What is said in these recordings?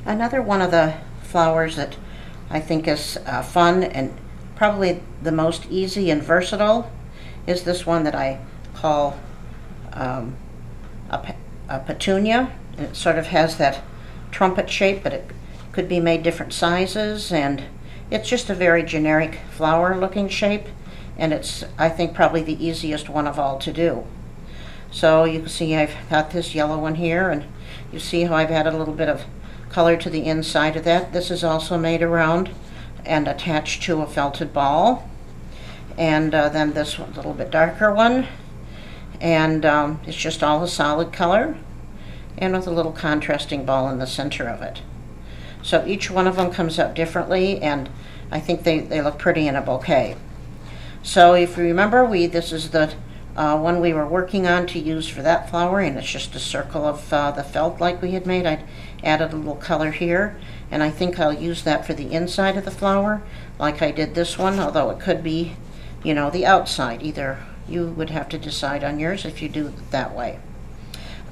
Another one of the flowers that I think is fun and probably the most easy and versatile is this one that I call a Petunia. It sort of has that trumpet shape, but it could be made different sizes, and it's just a very generic flower looking shape, and it's, I think, probably the easiest one of all to do. So you can see I've got this yellow one here, and you see how I've added a little bit of color to the inside of that. This is also made around and attached to a felted ball. And then this one, a little bit darker one, and it's just all a solid color and with a little contrasting ball in the center of it. So each one of them comes out differently, and I think they look pretty in a bouquet. So if you remember, this is the one we were working on to use for that flower, and it's just a circle of the felt like we had made. I added a little color here, and I think I'll use that for the inside of the flower like I did this one, although it could be, you know, the outside. Either you would have to decide on yours if you do it that way.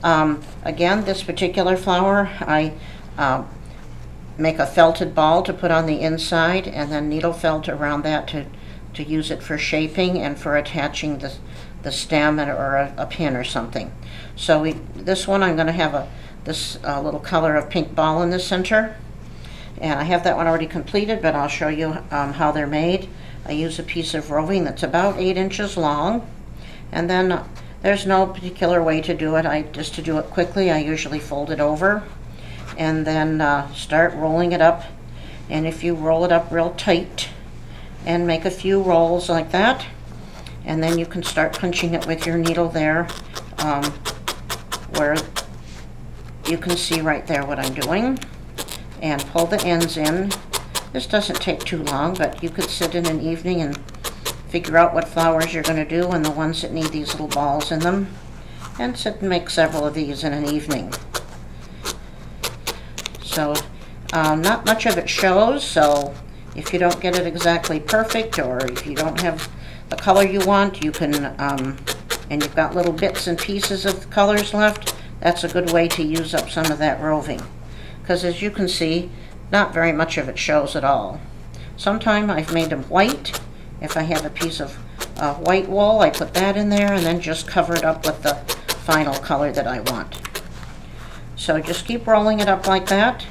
Again, this particular flower, I make a felted ball to put on the inside, and then needle felt around that to use it for shaping and for attaching the stem or a pin or something. So this one I'm going to have this little color of pink ball in the center, and I have that one already completed, but I'll show you how they're made. I use a piece of roving that's about 8 inches long, and then there's no particular way to do it. Just to do it quickly, I usually fold it over and then start rolling it up. And if you roll it up real tight and make a few rolls like that, and then you can start punching it with your needle there, where you can see right there what I'm doing, and pull the ends in. This doesn't take too long, but you could sit in an evening and figure out what flowers you're going to do and the ones that need these little balls in them, and sit and make several of these in an evening. So not much of it shows, so if you don't get it exactly perfect, or if you don't have the color you want, you can, and you've got little bits and pieces of colors left, that's a good way to use up some of that roving. Because as you can see, not very much of it shows at all. Sometimes I've made them white. If I have a piece of white wool, I put that in there and then just cover it up with the final color that I want. So just keep rolling it up like that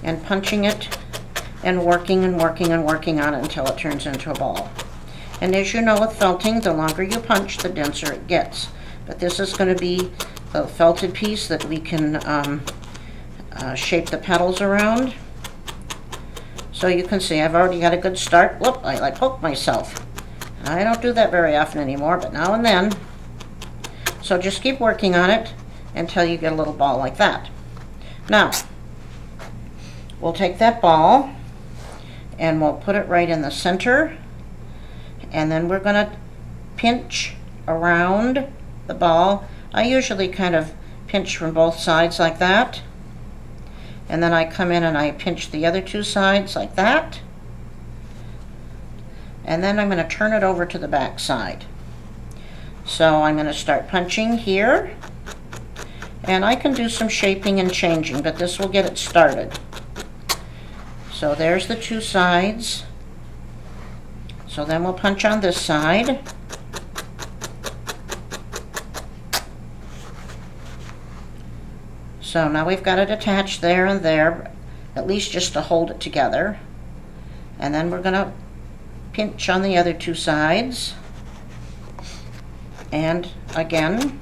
and punching it and working and working and working on it until it turns into a ball. And as you know with felting, the longer you punch, the denser it gets. But this is going to be a felted piece that we can shape the petals around. So you can see I've already got a good start. Whoop, I poked myself. I don't do that very often anymore, but now and then. So just keep working on it until you get a little ball like that. Now, we'll take that ball and we'll put it right in the center, and then we're going to pinch around the ball. I usually kind of pinch from both sides like that, and then I come in and I pinch the other two sides like that, and then I'm going to turn it over to the back side. So I'm going to start punching here, and I can do some shaping and changing, but this will get it started. So there's the two sides. So then we'll punch on this side. So now we've got it attached there and there, at least just to hold it together. And then we're going to pinch on the other two sides. And again,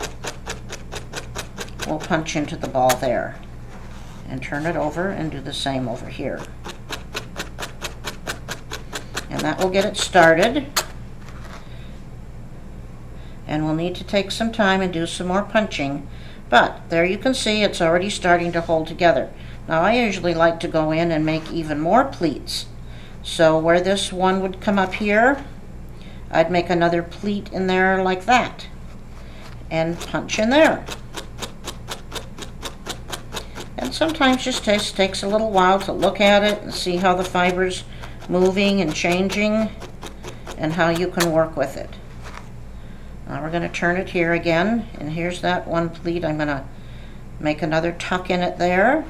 we'll punch into the ball there and turn it over and do the same over here. And that will get it started. And we'll need to take some time and do some more punching. But there you can see it's already starting to hold together. Now I usually like to go in and make even more pleats. So where this one would come up here, I'd make another pleat in there like that and punch in there. And sometimes just takes a little while to look at it and see how the fiber's moving and changing and how you can work with it. Now we're going to turn it here again, and here's that one pleat. I'm going to make another tuck in it there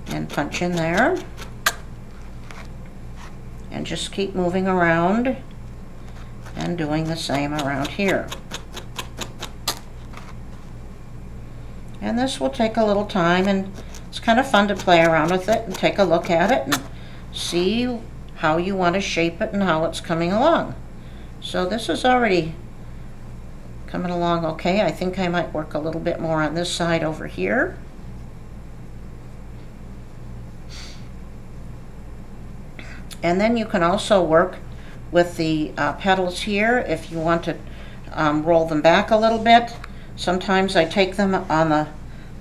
and punch in there and just keep moving around and doing the same around here. And this will take a little time, and it's kind of fun to play around with it and take a look at it and see how you want to shape it and how it's coming along. So this is already coming along okay. I think I might work a little bit more on this side over here. And then you can also work with the petals here if you want to roll them back a little bit. Sometimes I take them on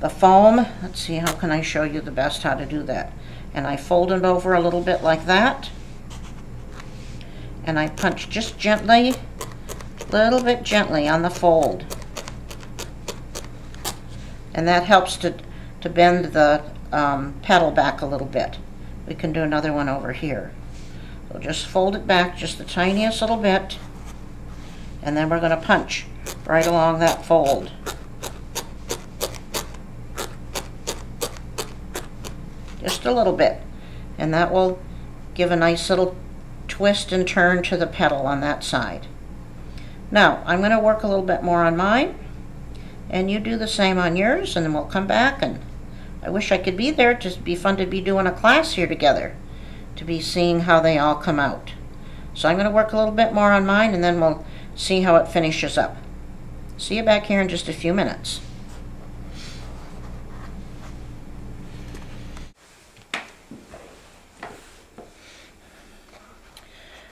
the foam. Let's see, how can I show you the best how to do that? And I fold it over a little bit like that. And I punch just gently, a little bit gently on the fold. And that helps to bend the petal back a little bit. We can do another one over here. So just fold it back just the tiniest little bit, and then we're going to punch right along that fold. Just a little bit, and that will give a nice little twist and turn to the petal on that side. Now I'm going to work a little bit more on mine, and you do the same on yours, and then we'll come back. And I wish I could be there. It'd be fun to be doing a class here together, to be seeing how they all come out. So I'm going to work a little bit more on mine, and then we'll see how it finishes up. See you back here in just a few minutes.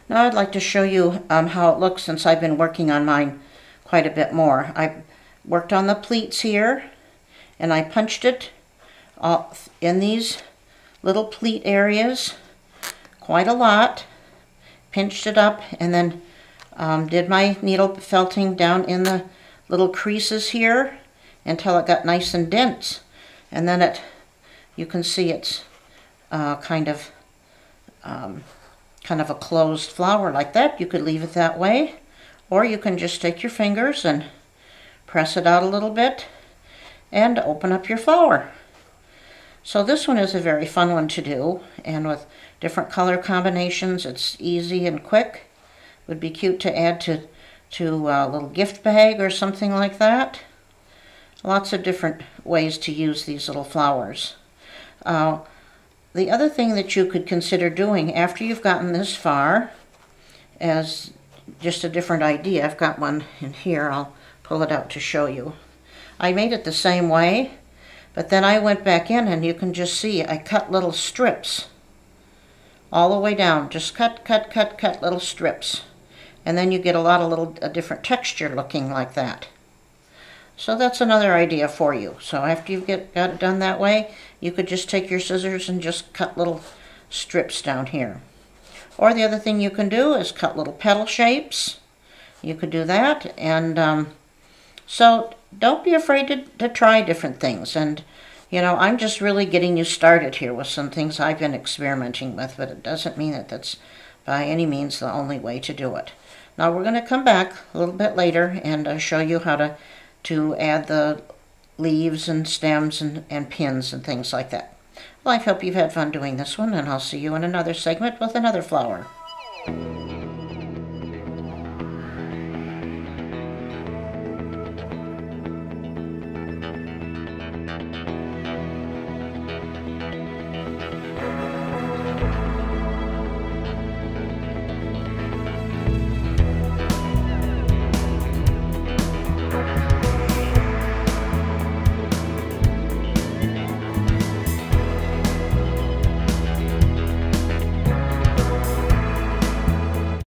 Now I'd like to show you how it looks since I've been working on mine quite a bit more. I worked on the pleats here, and I punched it in these little pleat areas quite a lot, pinched it up, and then did my needle felting down in the little creases here until it got nice and dense. And then you can see it's kind of a closed flower like that. You could leave it that way, or you can just take your fingers and press it out a little bit and open up your flower. So this one is a very fun one to do, and with different color combinations, it's easy and quick. Would be cute to add to a little gift bag or something like that. Lots of different ways to use these little flowers. The other thing that you could consider doing after you've gotten this far, as just a different idea, I've got one in here, I'll pull it out to show you. I made it the same way, but then I went back in, and you can just see I cut little strips all the way down. Just cut little strips. And then you get a lot of a different texture looking like that. So that's another idea for you. So after you've got it done that way, you could just take your scissors and just cut little strips down here. Or the other thing you can do is cut little petal shapes. You could do that. And so don't be afraid to try different things. And you know, I'm just really getting you started here with some things I've been experimenting with, but it doesn't mean that that's by any means the only way to do it. Now we're going to come back a little bit later and show you how to add the leaves and stems and pins and things like that. Well, I hope you've had fun doing this one, and I'll see you in another segment with another flower.